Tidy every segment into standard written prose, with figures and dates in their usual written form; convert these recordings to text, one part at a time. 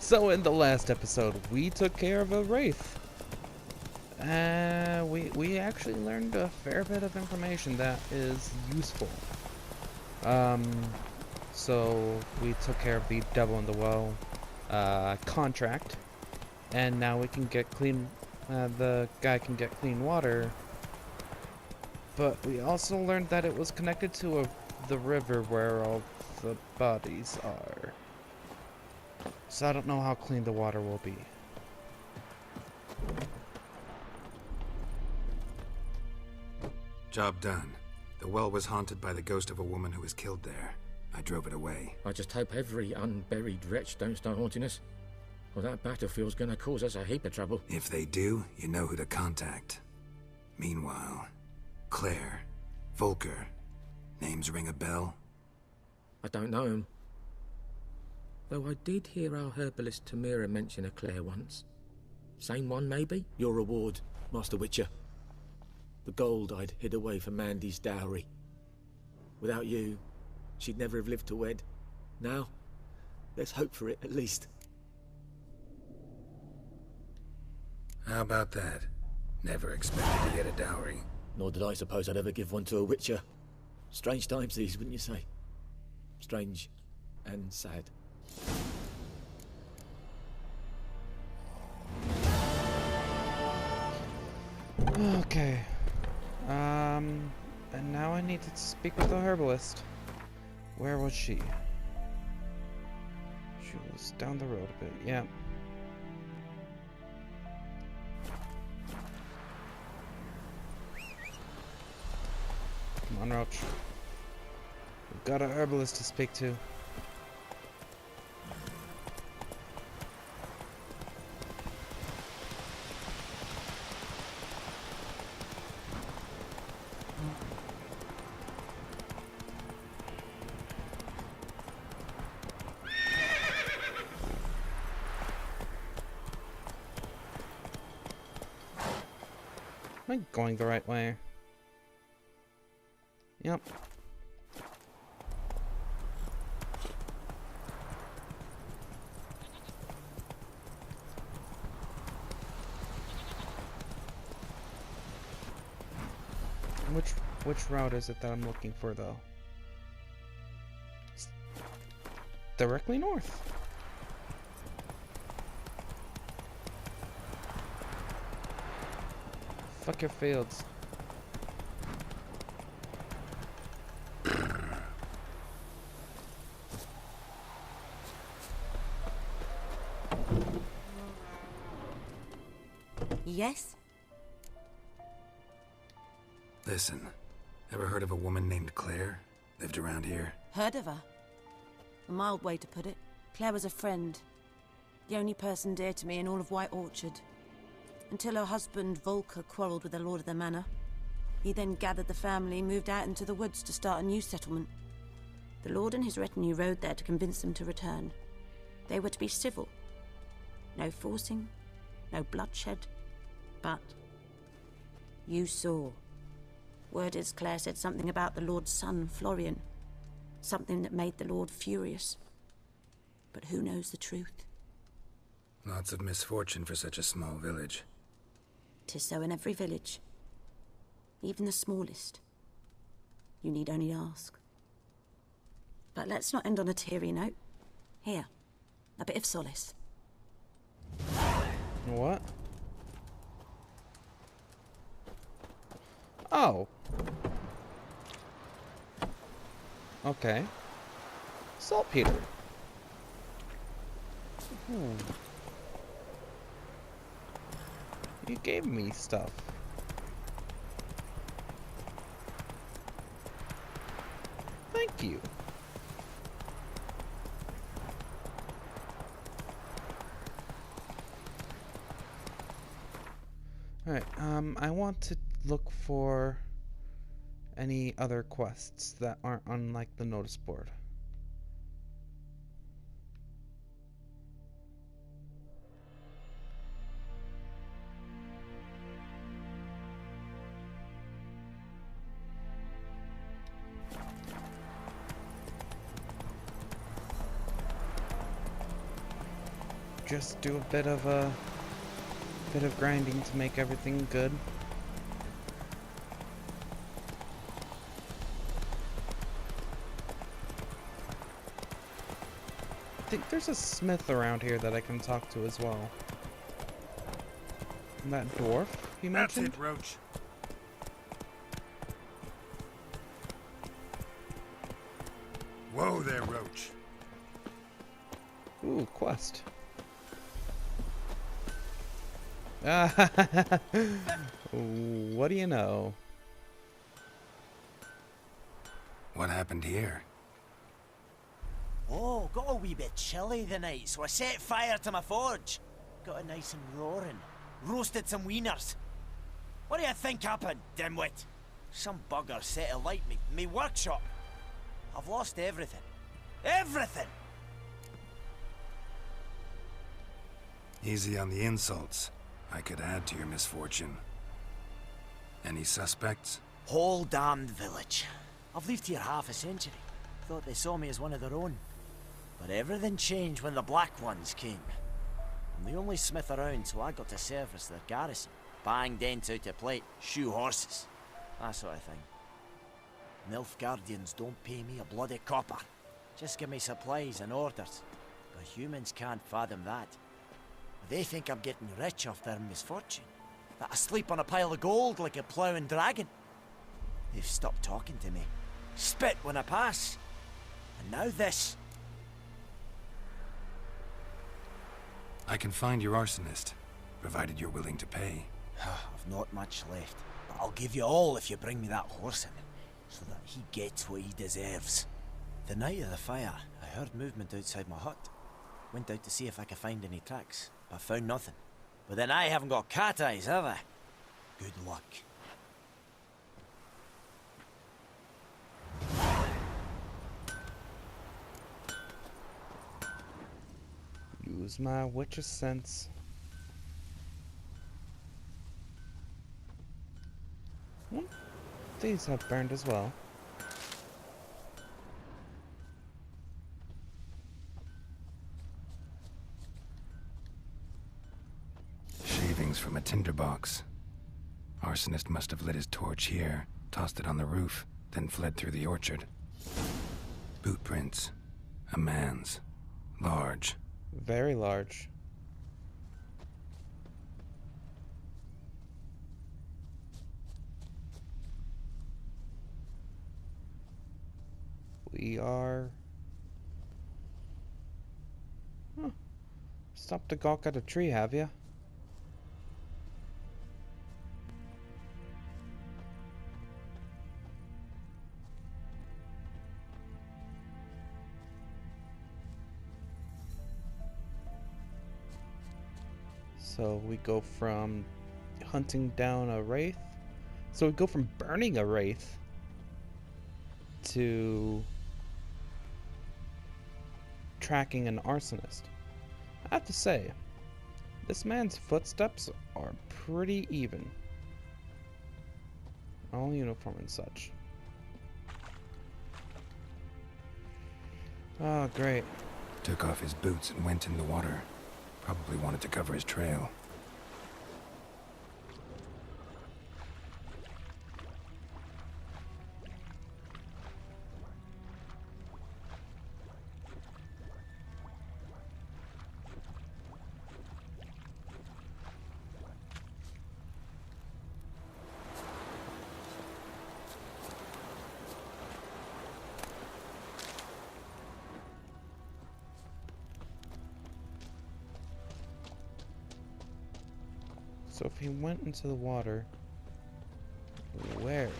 So in the last episode, we took care of a wraith. We actually learned a fair bit of information that is useful. So we took care of the devil in the well contract, and now we can get clean. The guy can get clean water. But we also learned that it was connected to the river where all the bodies are. So I don't know how clean the water will be. Job done. The well was haunted by the ghost of a woman who was killed there. I drove it away. I just hope every unburied wretch don't start haunting us. Well, that battlefield's gonna cause us a heap of trouble. If they do, you know who to contact. Meanwhile, Claire, Volker, names ring a bell? I don't know him. Though I did hear our herbalist Tamira mention a Claire once. Same one, maybe? Your reward, Master Witcher. The gold I'd hid away for Mandy's dowry. Without you, she'd never have lived to wed. Now, let's hope for it, at least. How about that? Never expected to get a dowry. Nor did I suppose I'd ever give one to a Witcher. Strange times these, wouldn't you say? Strange and sad. Okay. And now I need to speak with the herbalist. Where was she? She was down the road a bit, yeah. Come on, Roach. We've got a herbalist to speak to. Am I going the right way? Yep. Which route is it that I'm looking for, though? It's directly north. Fuck your fields. Yes? Listen, ever heard of a woman named Claire? Lived around here? Heard of her? A mild way to put it. Claire was a friend. The only person dear to me in all of White Orchard. Until her husband, Volker, quarreled with the lord of the manor. He then gathered the family, moved out into the woods to start a new settlement. The lord and his retinue rode there to convince them to return. They were to be civil. No forcing, no bloodshed. But you saw. Word is Claire said something about the lord's son, Florian. Something that made the lord furious. But who knows the truth? Lots of misfortune for such a small village. 'Tis so in every village. Even the smallest. You need only ask. But let's not end on a teary note. Here, a bit of solace. What? Oh. Okay. Saltpeter. You gave me stuff. Thank you. Alright, I want to look for any other quests that aren't on, like, the notice board. just do a bit of grinding to make everything good. I think there's a smith around here that I can talk to as well. And that dwarf you mentioned? That's it, Roach. Whoa there, Roach. Ooh, quest. What do you know? What happened here? Oh, got a wee bit chilly the night, so I set fire to my forge. Got it nice and roaring. Roasted some wieners. What do you think happened, dimwit? Some bugger set alight me workshop. I've lost everything. Everything! Easy on the insults. I could add to your misfortune. Any suspects? Whole damned village. I've lived here half a century. Thought they saw me as one of their own. But everything changed when the Black Ones came. I'm the only smith around, so I got to service their garrison. Bang dents out of plate, shoe horses. That sort of thing. Nilfgaardians don't pay me a bloody copper. Just give me supplies and orders. But humans can't fathom that. They think I'm getting rich off their misfortune. That I sleep on a pile of gold like a ploughing dragon. They've stopped talking to me. Spit when I pass. And now this. I can find your arsonist, provided you're willing to pay. I've not much left, but I'll give you all if you bring me that horse in, so that he gets what he deserves. The night of the fire, I heard movement outside my hut. Went out to see if I could find any tracks, but found nothing. But then I haven't got cat eyes, have I? Good luck. Use my witch's sense. These have burned as well. Shavings from a tinderbox. Arsonist must have lit his torch here, tossed it on the roof, then fled through the orchard. Boot prints. A man's. Large. Very large. We are... Huh. Stopped to gawk at a tree, have ya? So we go from hunting down a wraith. So we go from burning a wraith to tracking an arsonist. I have to say, this man's footsteps are pretty even. All uniform and such. Oh, great. Took off his boots and went in the water. Probably wanted to cover his trail. So if he went into the water, where?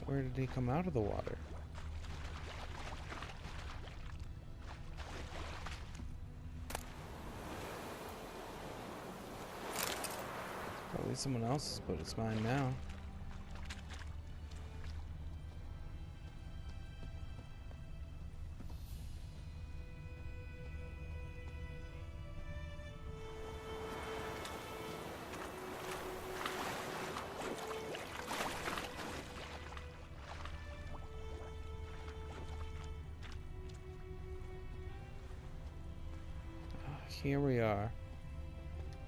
Where did he come out of the water? Probably someone else's, but it's mine now. here we are.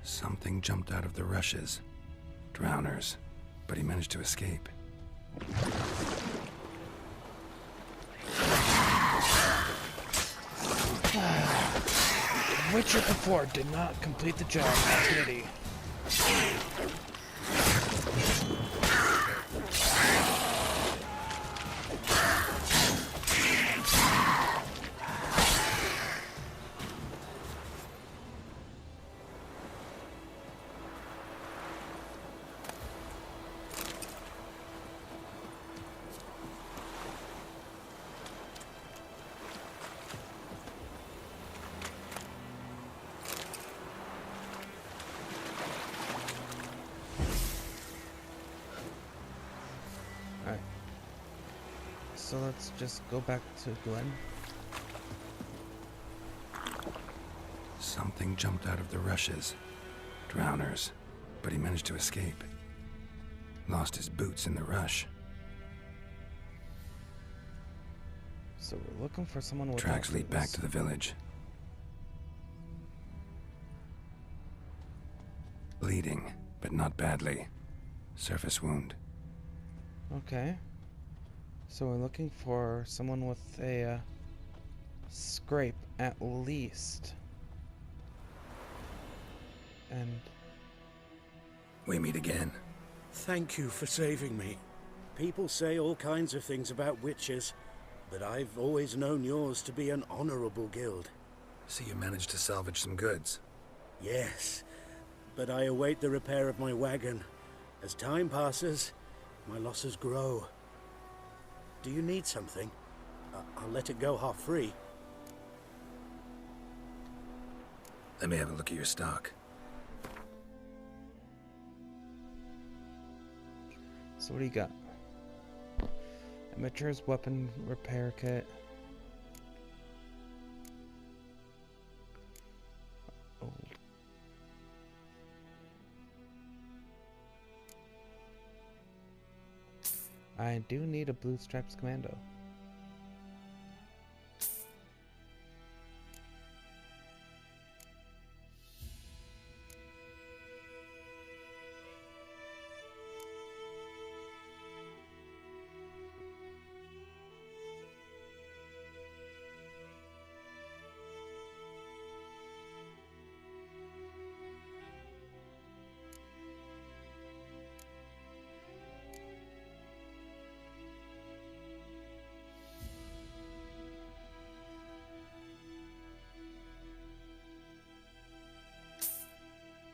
Something jumped out of the rushes. Drowners. But he managed to escape. Witcher before did not complete the job, did he? Alright. So let's just go back to Glen. Something jumped out of the rushes. Drowners. But he managed to escape. Lost his boots in the rush. So we're looking for someone with Tracks lead back to the village. Bleeding, but not badly. Surface wound. Okay. So we're looking for someone with a scrape at least. And We meet again. Thank you for saving me. People say all kinds of things about witches, but I've always known yours to be an honorable guild. So you managed to salvage some goods. Yes, but I await the repair of my wagon. As time passes, my losses grow. Do you need something? I'll let it go half-free. Let me have a look at your stock. so what do you got? Amateur's weapon repair kit. Oh. I do need a Blue Stripes Commando.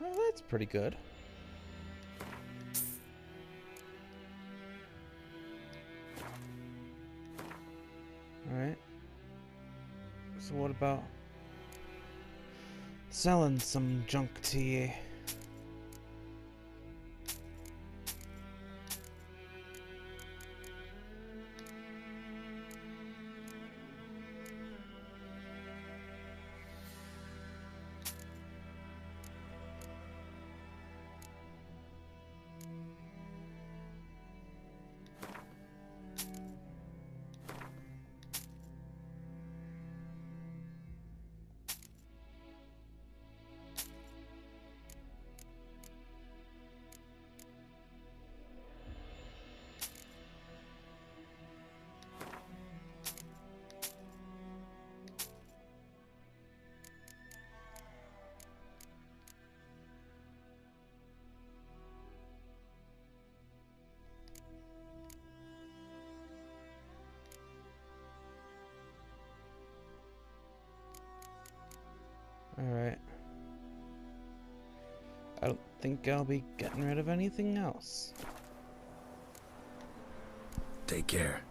Well, that's pretty good. Alright. So what about selling some junk to you? Alright. I don't think I'll be getting rid of anything else. Take care.